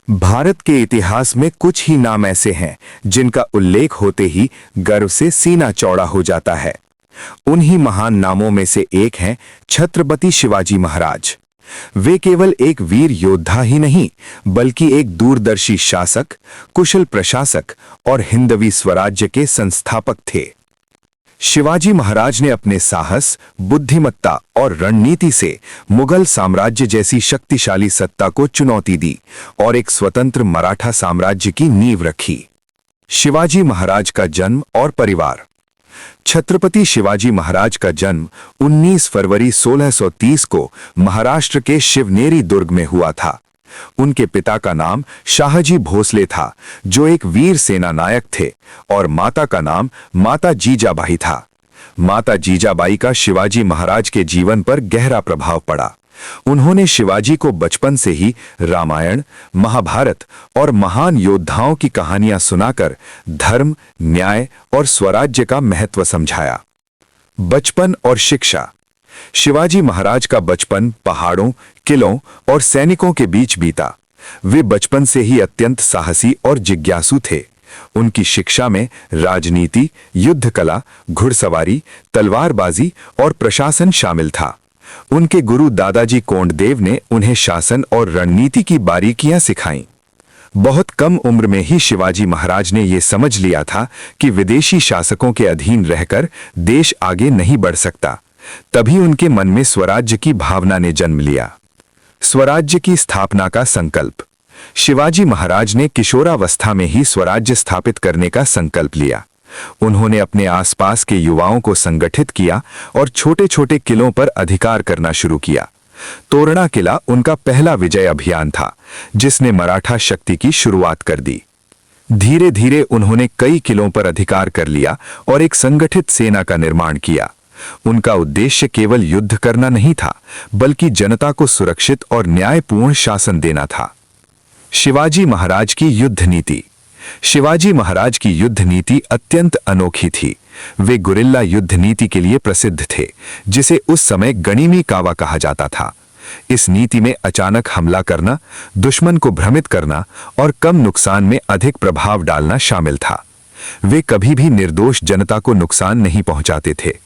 भारत के इतिहास में कुछ ही नाम ऐसे हैं जिनका उल्लेख होते ही गर्व से सीना चौड़ा हो जाता है। उन्हीं महान नामों में से एक हैं छत्रपति शिवाजी महाराज। वे केवल एक वीर योद्धा ही नहीं बल्कि एक दूरदर्शी शासक, कुशल प्रशासक और हिंदवी स्वराज्य के संस्थापक थे। शिवाजी महाराज ने अपने साहस, बुद्धिमत्ता और रणनीति से मुगल साम्राज्य जैसी शक्तिशाली सत्ता को चुनौती दी और एक स्वतंत्र मराठा साम्राज्य की नींव रखी। शिवाजी महाराज का जन्म और परिवार। छत्रपति शिवाजी महाराज का जन्म 19 फरवरी 1630 को महाराष्ट्र के शिवनेरी दुर्ग में हुआ था। उनके पिता का नाम शाहजी भोसले था, जो एक वीर सेना नायक थे, और माता का नाम माता जीजाबाई था। माता जीजाबाई का शिवाजी महाराज के जीवन पर गहरा प्रभाव पड़ा। उन्होंने शिवाजी को बचपन से ही रामायण, महाभारत और महान योद्धाओं की कहानियां सुनाकर धर्म, न्याय और स्वराज्य का महत्व समझाया। बचपन और शिक्षा। शिवाजी महाराज का बचपन पहाड़ों, किलों और सैनिकों के बीच बीता। वे बचपन से ही अत्यंत साहसी और जिज्ञासु थे। उनकी शिक्षा में राजनीति, युद्ध कला, घुड़सवारी, तलवारबाजी और प्रशासन शामिल था। उनके गुरु दादाजी कोंडदेव ने उन्हें शासन और रणनीति की बारीकियां सिखाईं। बहुत कम उम्र में ही शिवाजी महाराज ने यह समझ लिया था कि विदेशी शासकों के अधीन रहकर देश आगे नहीं बढ़ सकता। तभी उनके मन में स्वराज्य की भावना ने जन्म लिया। स्वराज्य की स्थापना का संकल्प। शिवाजी महाराज ने किशोरावस्था में ही स्वराज्य स्थापित करने का संकल्प लिया। उन्होंने अपने आसपास के युवाओं को संगठित किया और छोटे छोटे किलों पर अधिकार करना शुरू किया। तोरणा किला उनका पहला विजय अभियान था, जिसने मराठा शक्ति की शुरुआत कर दी। धीरे धीरे उन्होंने कई किलों पर अधिकार कर लिया और एक संगठित सेना का निर्माण किया। उनका उद्देश्य केवल युद्ध करना नहीं था, बल्कि जनता को सुरक्षित और न्यायपूर्ण शासन देना था। शिवाजी महाराज की युद्ध नीति। शिवाजी महाराज की युद्ध नीति अत्यंत अनोखी थी। वे गुरिल्ला युद्ध नीति के लिए प्रसिद्ध थे, जिसे उस समय गणिमी कावा कहा जाता था। इस नीति में अचानक हमला करना, दुश्मन को भ्रमित करना और कम नुकसान में अधिक प्रभाव डालना शामिल था। वे कभी भी निर्दोष जनता को नुकसान नहीं पहुंचाते थे।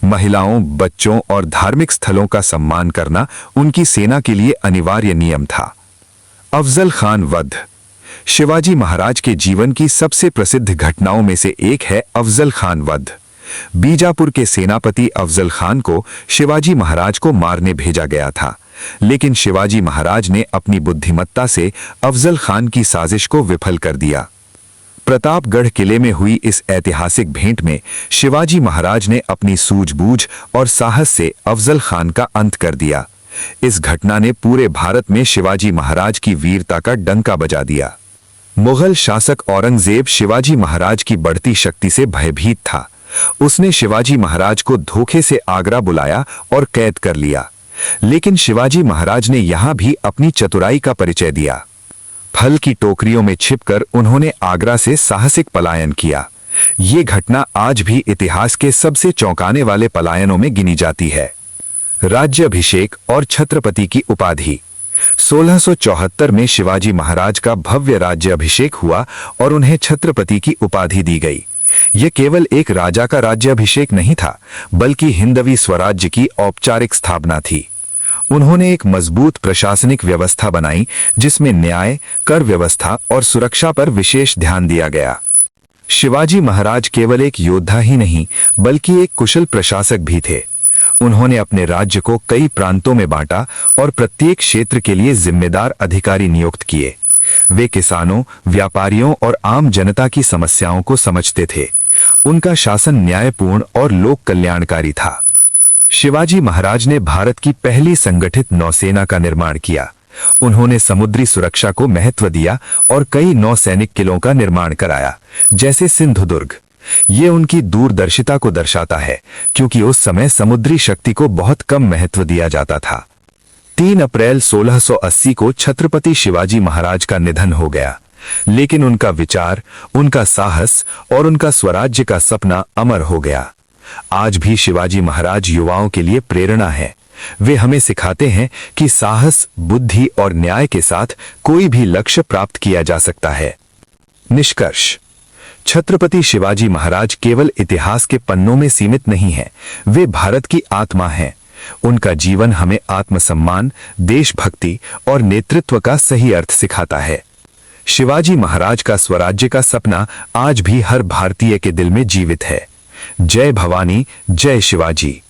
महिलाओं, बच्चों और धार्मिक स्थलों का सम्मान करना उनकी सेना के लिए अनिवार्य नियम था। अफजल खान वध। शिवाजी महाराज के जीवन की सबसे प्रसिद्ध घटनाओं में से एक है अफजल खान वध। बीजापुर के सेनापति अफजल खान को शिवाजी महाराज को मारने भेजा गया था, लेकिन शिवाजी महाराज ने अपनी बुद्धिमत्ता से अफजल खान की साजिश को विफल कर दिया। प्रतापगढ़ किले में हुई इस ऐतिहासिक भेंट में शिवाजी महाराज ने अपनी सूझबूझ और साहस से अफजल खान का अंत कर दिया। इस घटना ने पूरे भारत में शिवाजी महाराज की वीरता का डंका बजा दिया। मुगल शासक औरंगजेब शिवाजी महाराज की बढ़ती शक्ति से भयभीत था। उसने शिवाजी महाराज को धोखे से आगरा बुलाया और कैद कर लिया, लेकिन शिवाजी महाराज ने यहां भी अपनी चतुराई का परिचय दिया। फल की टोकरियों में छिपकर उन्होंने आगरा से साहसिक पलायन किया। ये घटना आज भी इतिहास के सबसे चौंकाने वाले पलायनों में गिनी जाती है। राज्याभिषेक और छत्रपति की उपाधि। 1674 में शिवाजी महाराज का भव्य राज्याभिषेक हुआ और उन्हें छत्रपति की उपाधि दी गई। यह केवल एक राजा का राज्याभिषेक नहीं था, बल्कि हिंदवी स्वराज्य की औपचारिक स्थापना थी। उन्होंने एक मजबूत प्रशासनिक व्यवस्था बनाई, जिसमें न्याय, कर व्यवस्था और सुरक्षा पर विशेष ध्यान दिया गया। शिवाजी महाराज केवल एक योद्धा ही नहीं, बल्कि एक कुशल प्रशासक भी थे। उन्होंने अपने राज्य को कई प्रांतों में बांटा और प्रत्येक क्षेत्र के लिए जिम्मेदार अधिकारी नियुक्त किए। वे किसानों, व्यापारियों और आम जनता की समस्याओं को समझते थे। उनका शासन न्यायपूर्ण और लोक कल्याणकारी था। शिवाजी महाराज ने भारत की पहली संगठित नौसेना का निर्माण किया। उन्होंने समुद्री सुरक्षा को महत्व दिया और कई नौसैनिक किलों का निर्माण कराया, जैसे सिंधुदुर्ग। ये उनकी दूरदर्शिता को दर्शाता है, क्योंकि उस समय समुद्री शक्ति को बहुत कम महत्व दिया जाता था। 3 अप्रैल 1680 को छत्रपति शिवाजी महाराज का निधन हो गया, लेकिन उनका विचार, उनका साहस और उनका स्वराज्य का सपना अमर हो गया। आज भी शिवाजी महाराज युवाओं के लिए प्रेरणा है। वे हमें सिखाते हैं कि साहस, बुद्धि और न्याय के साथ कोई भी लक्ष्य प्राप्त किया जा सकता है। निष्कर्ष: छत्रपति शिवाजी महाराज केवल इतिहास के पन्नों में सीमित नहीं हैं, वे भारत की आत्मा हैं। उनका जीवन हमें आत्मसम्मान, देशभक्ति और नेतृत्व का सही अर्थ सिखाता है। शिवाजी महाराज का स्वराज्य का सपना आज भी हर भारतीय के दिल में जीवित है। जय भवानी, जय शिवाजी।